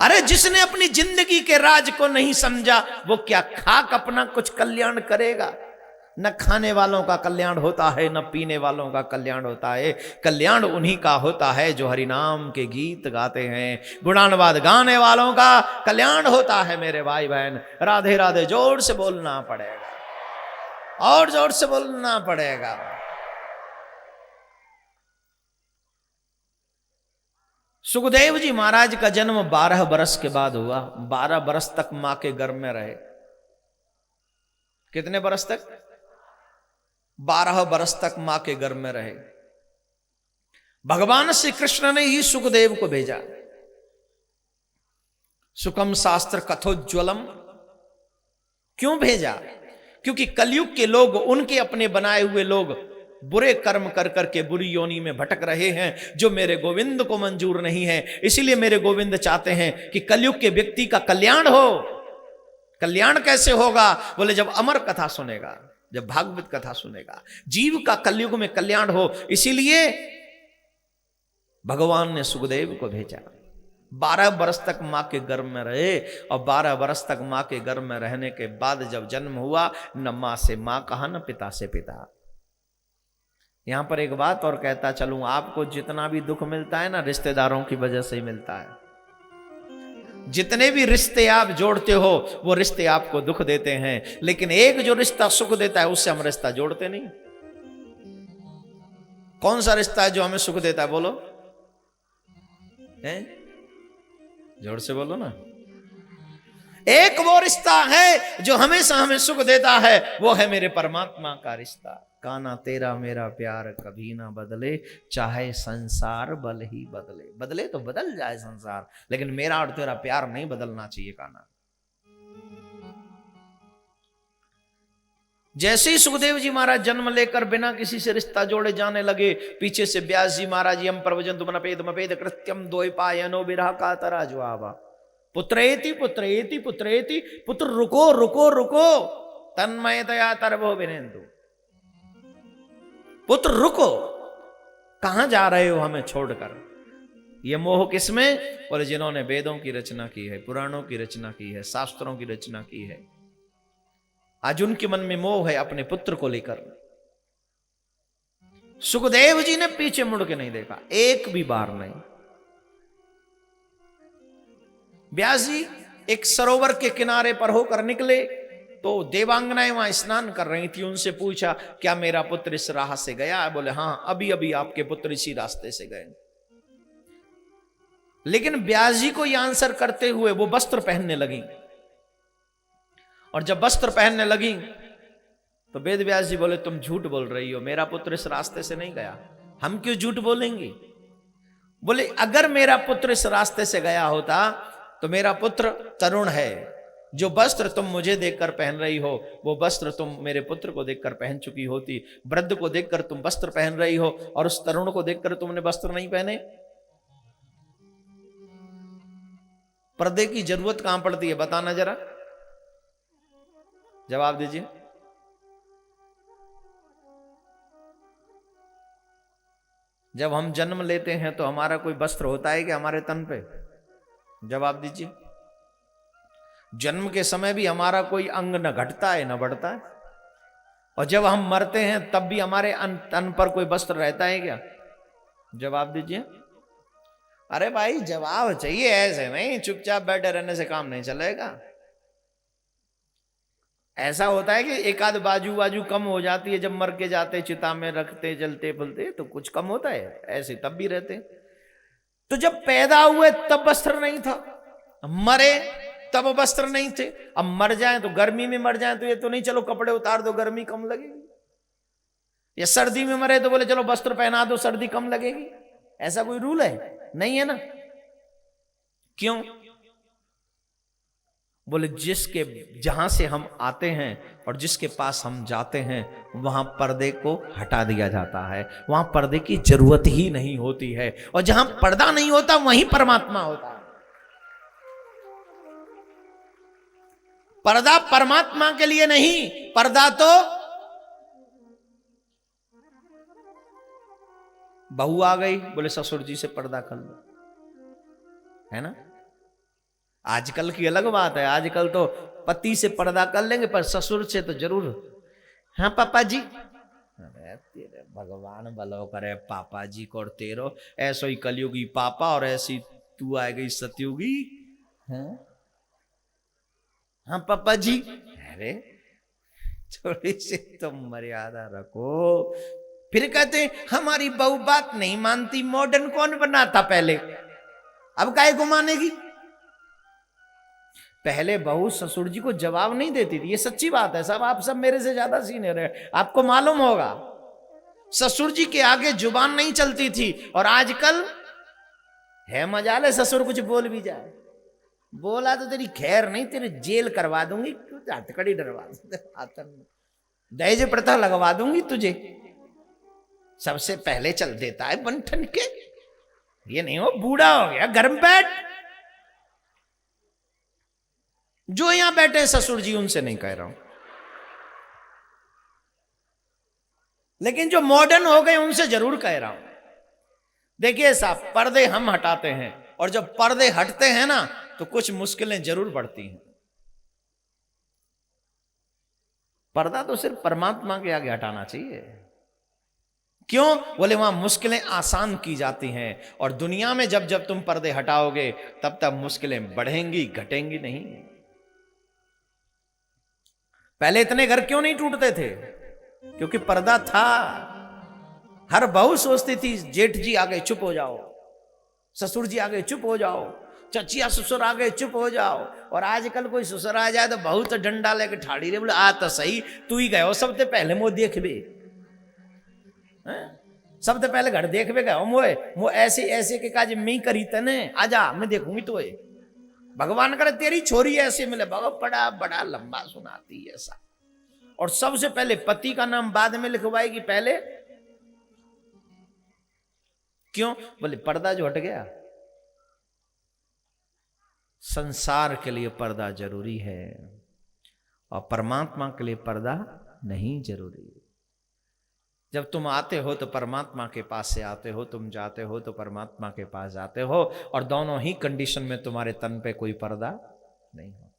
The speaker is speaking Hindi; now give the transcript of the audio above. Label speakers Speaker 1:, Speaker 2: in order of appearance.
Speaker 1: अरे जिसने अपनी जिंदगी के राज को नहीं समझा वो क्या खाक अपना कुछ कल्याण करेगा? न खाने वालों का कल्याण होता है, न पीने वालों का कल्याण होता है। कल्याण उन्हीं का होता है जो हरिनाम के गीत गाते हैं। गुणानुवाद गाने वालों का कल्याण होता है मेरे भाई बहन। राधे राधे जोर से बोलना पड़ेगा, और जोर से बोलना पड़ेगा। सुखदेव जी महाराज का जन्म 12 बरस के बाद हुआ। 12 बरस तक मां के गर्भ में रहे। कितने बरस तक? 12 बरस तक मां के गर्भ में रहे। भगवान श्री कृष्ण ने ही सुखदेव को भेजा। सुखम शास्त्र कथोज्वलम, क्यों भेजा? क्योंकि कलयुग के लोग, उनके अपने बनाए हुए लोग बुरे कर्म कर करके बुरी योनि में भटक रहे हैं, जो मेरे गोविंद को मंजूर नहीं है। इसीलिए मेरे गोविंद चाहते हैं कि कलयुग के व्यक्ति का कल्याण हो। कल्याण कैसे होगा? बोले जब अमर कथा सुनेगा, जब भागवत कथा सुनेगा, जीव का कलयुग में कल्याण हो। इसीलिए भगवान ने सुखदेव को भेजा। 12 बरस तक मां के गर्भ में रहे, और 12 बरस तक मां के गर्भ में रहने के बाद जब जन्म हुआ, न मां से मां कहा, न पिता से पिता। यहां पर एक बात और कहता चलूं, आपको जितना भी दुख मिलता है ना, रिश्तेदारों की वजह से ही मिलता है। जितने भी रिश्ते आप जोड़ते हो, वो रिश्ते आपको दुख देते हैं, लेकिन एक जो रिश्ता सुख देता है, उससे हम रिश्ता जोड़ते नहीं। कौन सा रिश्ता है जो हमें सुख देता है? बोलो, हैं? जोर से बोलो ना। एक वो रिश्ता है जो हमेशा हमें सुख देता है, वो है मेरे परमात्मा का रिश्ता। काना तेरा मेरा प्यार कभी ना बदले, चाहे संसार बल ही बदले। बदले तो बदल जाए संसार, लेकिन मेरा और तेरा प्यार नहीं बदलना चाहिए काना। जैसे ही सुखदेव जी महाराज जन्म लेकर बिना किसी से रिश्ता जोड़े जाने लगे, पीछे से व्यास जी महाराज यम प्रवजंतु मनपेद कृत्यम द्वैपायनो विरह का तरा जवाबा। पुत्रेति पुत्रेति पुत्रेति, पुत्र रुको रुको रुको, तन्मयतया तरवो विनेन्दु। पुत्र रुको, कहां जा रहे हो हमें छोड़कर? ये मोह किसमें? बोले जिन्होंने वेदों की रचना की है, पुराणों की रचना की है, शास्त्रों की रचना की है, आज उनके मन में मोह है अपने पुत्र को लेकर। सुखदेव जी ने पीछे मुड़ के नहीं देखा, एक भी बार नहीं। व्यास जी एक सरोवर के किनारे पर होकर निकले तो देवांगनाएं वहां स्नान कर रही थी। उनसे पूछा, क्या मेरा पुत्र इस राह से गया? बोले हाँ, अभी अभी आपके पुत्र इसी रास्ते से गए। लेकिन व्यास जी को यह आंसर करते हुए वो वस्त्र पहनने लगी, और जब वस्त्र पहनने लगी तो वेद व्यास जी बोले, तुम झूठ बोल रही हो, मेरा पुत्र इस रास्ते से नहीं गया। हम क्यों झूठ बोलेंगे? बोले अगर मेरा पुत्र इस रास्ते से गया होता तो मेरा पुत्र तरुण है। जो वस्त्र तुम मुझे देखकर पहन रही हो, वो वस्त्र तुम मेरे पुत्र को देखकर पहन चुकी होती। वृद्ध को देखकर तुम वस्त्र पहन रही हो, और उस तरुण को देखकर तुमने वस्त्र नहीं पहने। पर्दे की जरूरत कहां पड़ती है? बताना जरा, जवाब दीजिए। जब हम जन्म लेते हैं तो हमारा कोई वस्त्र होता है कि हमारे तन पे? जवाब दीजिए। जन्म के समय भी हमारा कोई अंग न घटता है न बढ़ता है, और जब हम मरते हैं तब भी हमारे तन पर कोई वस्त्र रहता है क्या? जवाब दीजिए। अरे भाई जवाब चाहिए, ऐसे नहीं चुपचाप बैठे रहने से काम नहीं चलेगा। ऐसा होता है कि एक आध बाजू कम हो जाती है, जब मर के जाते चिता में रखते जलते फुलते तो कुछ कम होता है, ऐसे तब भी रहते। तो जब पैदा हुए तब वस्त्र नहीं था, मरे तब वस्त्र नहीं थे। अब मर जाए तो गर्मी में मर जाए तो ये तो नहीं चलो कपड़े उतार दो गर्मी कम लगेगी, या सर्दी में मरे तो बोले चलो वस्त्र पहना दो सर्दी कम लगेगी। ऐसा कोई रूल है? नहीं है ना। क्यों? बोले जिसके जहां से हम आते हैं और जिसके पास हम जाते हैं वहां पर्दे को हटा दिया जाता है, वहां पर्दे की जरूरत ही नहीं होती है, और जहां पर्दा नहीं होता वहीं परमात्मा होता है। पर्दा परमात्मा के लिए नहीं, पर्दा तो बहू आ गई, बोले ससुर जी से पर्दा कर लो, है ना। आजकल की अलग बात है, आजकल तो पति से पर्दा कर लेंगे पर ससुर से तो जरूर। हाँ पापा जी, अरे तेरे भगवान भलो करे पापा जी को, और तेरो ऐसो ही कलयुगी पापा और ऐसी तू आ गई सतयुगी। हाँ पापा जी, अरे थोड़ी सी तो मर्यादा रखो। फिर कहते हमारी बहू बात नहीं मानती, मॉडर्न कौन बनाता पहले, अब काहे को मानेगी। पहले बहू ससुर जी को जवाब नहीं देती थी, ये सच्ची बात है। सब आप सब मेरे से ज्यादा सीनियर है, आपको मालूम होगा। ससुर जी के आगे जुबान नहीं चलती थी, और आजकल है मजाले ससुर कुछ बोल भी जाए, बोला तो तेरी खैर नहीं, तेरी जेल करवा दूंगी, हथकड़ी डरवा दहेज प्रथा लगवा दूंगी तुझे। सबसे पहले चल देता है बंठन के, ये नहीं हो बूढ़ा हो गया घर में बैठ। जो यहां बैठे ससुर जी उनसे नहीं कह रहा हूं, लेकिन जो मॉडर्न हो गए उनसे जरूर कह रहा हूं। देखिए साहब, पर्दे हम हटाते हैं, और जब पर्दे हटते हैं ना तो कुछ मुश्किलें जरूर बढ़ती हैं। पर्दा तो सिर्फ परमात्मा के आगे हटाना चाहिए। क्यों? बोले वहां मुश्किलें आसान की जाती हैं, और दुनिया में जब जब तुम पर्दे हटाओगे तब तब मुश्किलें बढ़ेंगी, घटेंगी नहीं। पहले इतने घर क्यों नहीं टूटते थे? क्योंकि पर्दा था। हर बहू सोचती थी जेठ जी आ गए चुप हो जाओ, ससुर जी आ गए चुप हो जाओ, चचिया ससुर आ गए चुप हो जाओ। और आजकल कोई ससुर आ जाए तो बहुत तो डंडा लेके ठाड़ी रे, बोले आ तो सही, तू ही गए सबसे पहले मुंह देख बे, सबसे पहले घर देख बे गए मोए, वो ऐसे ऐसे के काज मैं करी तने, आजा मैं देखूंगी तो। भगवान करे तेरी छोरी ऐसे मिले, भगवान बड़ा बड़ा लंबा सुनाती है ऐसा। और सबसे पहले पति का नाम बाद में लिखवाएगी, पहले क्यों? बोले पर्दा जो हट गया। संसार के लिए पर्दा जरूरी है, और परमात्मा के लिए पर्दा नहीं जरूरी। जब तुम आते हो तो परमात्मा के पास से आते हो, तुम जाते हो तो परमात्मा के पास जाते हो, और दोनों ही कंडीशन में तुम्हारे तन पे कोई पर्दा नहीं हो।